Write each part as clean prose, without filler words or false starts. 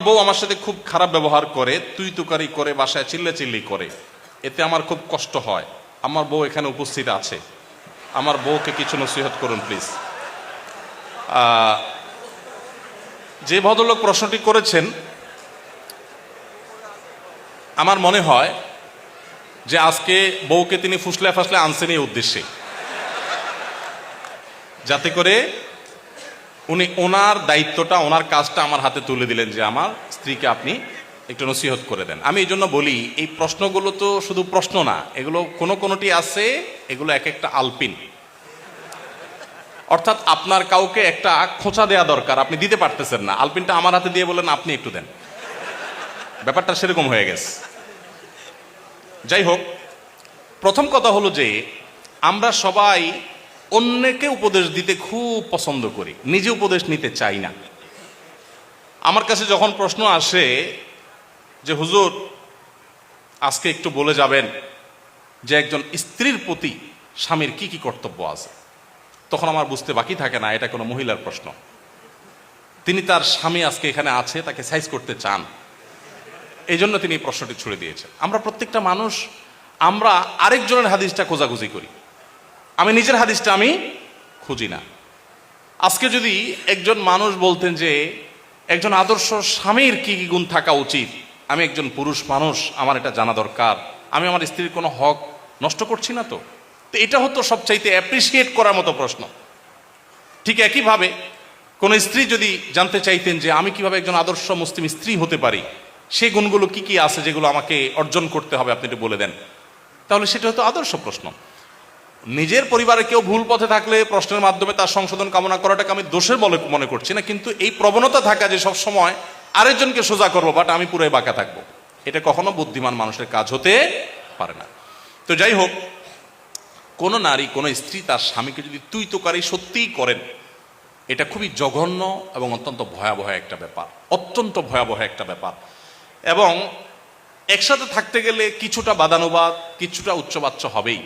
বউ আমার সাথে খুব খারাপ ব্যবহার করে, তুই তুকারি করে, বাসায় চিল্লাচিল্লি করে, এতে আমার খুব কষ্ট হয়। আমার বউ এখানে উপস্থিত আছে, আমার বউকে কিছু নসিহত করুন প্লিজ। যে ভদ্রলোক প্রশ্নটি করেছেন, আমার মনে হয় যে আজকে বউকে তিনি ফুসলে ফাসলে আনছেন এই উদ্দেশ্যে, যাতে করে উনি ওনার দায়িত্বটা, ওনার কাজটা আমার হাতে তুলে দিলেন যে আমার স্ত্রীকে আপনি একটু নসিহত করে দেন। আমি এই জন্য বলি, এই প্রশ্নগুলো তো শুধু প্রশ্ন না, এগুলো কোনোটি আছে, এগুলো এক একটা আলপিন। অর্থাৎ আপনার কাউকে একটা খোঁচা দেওয়া দরকার, আপনি দিতে পারতেছেন না, আলপিনটা আমার হাতে দিয়ে বলেন আপনি একটু দেন, ব্যাপারটা সেরকম হয়ে গেছে। যাই হোক, প্রথম কথা হলো যে আমরা সবাই অন্যকে উপদেশ দিতে খুব পছন্দ করি, নিজে উপদেশ নিতে চাই না। আমার কাছে যখন প্রশ্ন আসে যে হুজুর আজকে একটু বলে যাবেন যে একজন স্ত্রীর প্রতি স্বামীর কি কি কর্তব্য আছে, তখন আমার বুঝতে বাকি থাকে না এটা কোনো মহিলার প্রশ্ন। তিনি তার স্বামী আজকে এখানে আছে, তাকে সাইজ করতে চান, এই জন্য তিনি এই প্রশ্নটি ছুড়ে দিয়েছেন। আমরা প্রত্যেকটা মানুষ আমরা আরেকজনের হাদিসটা খোঁজাখুঁজি করি, আমি নিজের হাদিসটা আমি খুঁজি না। আজকে যদি একজন মানুষ বলতেন যে একজন আদর্শ স্বামীর কি কি গুণ থাকা উচিত, আমি একজন পুরুষ মানুষ, আমার এটা জানা দরকার, আমি আমার স্ত্রীর কোনো হক নষ্ট করছি না তো, এটা হতো সবচাইতে অ্যাপ্রিসিয়েট করার মতো প্রশ্ন। ঠিক একইভাবে কোন স্ত্রী যদি জানতে চাইতেন যে আমি কিভাবে একজন আদর্শ মুসলিম স্ত্রী হতে পারি, সেই গুণগুলো কি কি আছে যেগুলো আমাকে অর্জন করতে হবে, আপনি একটু বলে দেন, তাহলে সেটা হতো আদর্শ প্রশ্ন। নিজের পরিবারে কেউ ভুল পথে থাকলে প্রশ্নের মাধ্যমে তার সংশোধন কামনা করাটাকে আমি দোষের বলে মনে করছি না, কিন্তু এই প্রবণতা থাকা যে সব সময় আরেকজনকে সোজা করবো বাট আমি পুরাই বাঁকা থাকবো, এটা কখনো বুদ্ধিমান মানুষের কাজ হতে পারে না। তো যাই হোক, কোন নারী, কোন স্ত্রী তার স্বামীকে যদি তুই তোকারি সত্যিই করেন, এটা খুবই জঘন্য এবং অত্যন্ত ভয়াবহ একটা ব্যাপার, অত্যন্ত ভয়াবহ একটা ব্যাপার। এবং একসাথে থাকতে গেলে কিছুটা বাদানুবাদ, কিছুটা উচ্চবাচ্য হবেই,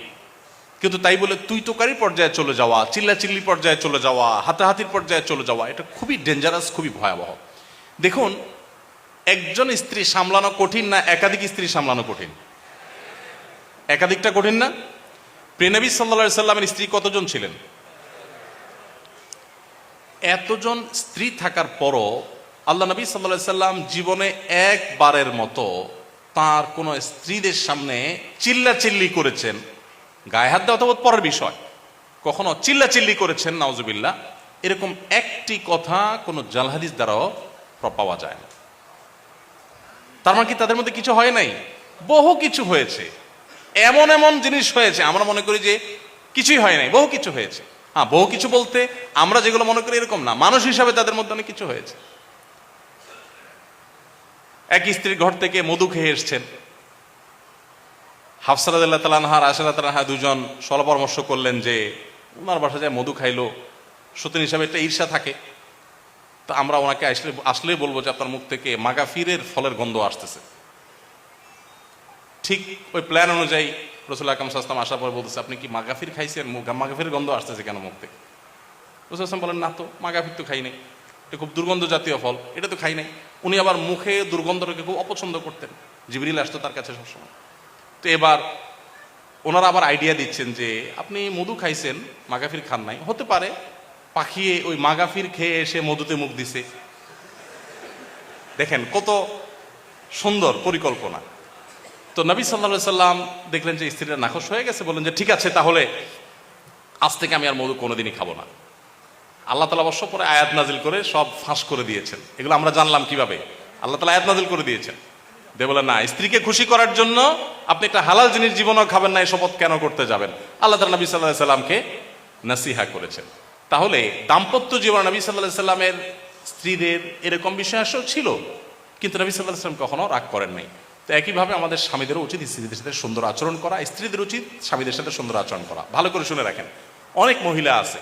কিন্তু তাই বলে তুই তোকারি পর্যায়ে চলে যাওয়া, চিল্লাচিল্লি পর্যায়ে চলে যাওয়া, হাতাহাতির পর্যায়ে চলে যাওয়া, এটা খুবই ডেঞ্জারাস, খুবই ভয়াবহ। দেখুন, একজন স্ত্রী সামলানো কঠিন না একাধিক স্ত্রী সামলানো কঠিন? একাধিকটা কঠিন না? প্রিয়নবী সাল্লাল্লাহু আলাইহি সাল্লামের স্ত্রী কতজন ছিলেন? এতজন স্ত্রী থাকার পরও আল্লাহ নবী সাল্লাল্লাহু আলাইহি সাল্লাম জীবনে একবারের মতো তার কোন স্ত্রীদের সামনে চিল্লাচিল্লি করেছেন, গায়ে হাত দেওয়া তো পরের বিষয়, কখনো চিল্লাচিল্লি করেছেন নাউজুবিল্লাহ, এরকম একটি কথা কোন জাল হাদিস দ্বারাও পাওয়া যায় না। তার মানে কি তাদের মধ্যে কিছু হয় নাই? বহু কিছু হয়েছে, এমন এমন জিনিস হয়েছে আমরা মনে করি যে কিছুই হয় নাই, বহু কিছু হয়েছে। হ্যাঁ, বহু কিছু বলতে আমরা যেগুলো মনে করি এরকম না, মানুষ হিসাবে তাদের মধ্যে অনেক কিছু হয়েছে। এক স্ত্রীর ঘর থেকে মধু খেয়ে এসছেন, হাফসা রাদিয়াল্লাহু তাআলা আনহা, আয়েশা রাদিয়াল্লাহু তাআলা আনহা দুজন সল পরামর্শ করলেন যে ওনার বাসায় যায় মধু খাইলো, সতীন হিসাবে একটা ঈর্ষা থাকে, তো আমরা ওনাকে আসলেই বলবো যে আপনার মুখ থেকে মাগাফিরের ফলের গন্ধ আসতেছে। ঠিক ওই প্ল্যান অনুযায়ী রাসূল আকরাম সাল্লাল্লাহু আলাইহি ওয়াসাল্লাম আসার পর বলতেছে, আপনি কি মাগাফির খাইছেন? মাগাফির গন্ধ আসতেছে কেন মুখ থেকে? রাসূল সাল্লাল্লাহু আলাইহি ওয়াসাল্লাম বলেন, না তো, মাগাফির তো খাই নাই, এটা খুব দুর্গন্ধ জাতীয় ফল, এটা তো খাই নাই। উনি আবার মুখে দুর্গন্ধটাকে খুব অপছন্দ করতেন, জিবরিল আসতো তার কাছে সবসময়। তো এবার ওনারা আবার আইডিয়া দিচ্ছেন যে আপনি মধু খাইছেন, মাগাফির খান নাই, হতে পারে পাখিয়ে ওই মাগাফির খেয়ে এসে মধুতে মুখ দিছে। দেখেন কত সুন্দর পরিকল্পনা। তো নবী সাল্লাল্লাহু আলাইহি সাল্লাম দেখলেন যে স্ত্রীরা নাখোশ হয়ে গেছে, বললেন যে ঠিক আছে, তাহলে আজ থেকে আমি আর মধু কোনোদিনই খাবো না। আল্লাহ তাআলা অবশ্য পরে আয়াত নাজিল করে সব ফাঁস করে দিয়েছেন। এগুলো আমরা জানলাম কিভাবে? আল্লাহ তাআলা আয়াত নাজিল করে দিয়েছেন, দে বলে না, স্ত্রীকে খুশি করার জন্য আপনি একটা হালাল জিনিস জীবনেও খাবেন না, এই শপথ কেন করতে যাবেন? আল্লাহ তাআলা নবী সাল্লাল্লাহু আলাইহি সাল্লামকে নাসিহা করেছেন। তাহলে দাম্পত্য জীবন নবী সাল্লাল্লাহু আলাইহি সাল্লামের স্ত্রীদের এরকম বিষয় ছিল, কিন্তু নবী সাল্লাল্লাহু আলাইহি সাল্লাম কখনো রাগ করেন নাই। তো একইভাবে আমাদের স্বামীদেরও উচিত স্ত্রীদের সাথে সুন্দর আচরণ করা, স্ত্রীদের উচিত স্বামীদের সাথে সুন্দর আচরণ করা। ভালো করে শুনে রাখেন, অনেক মহিলা আছে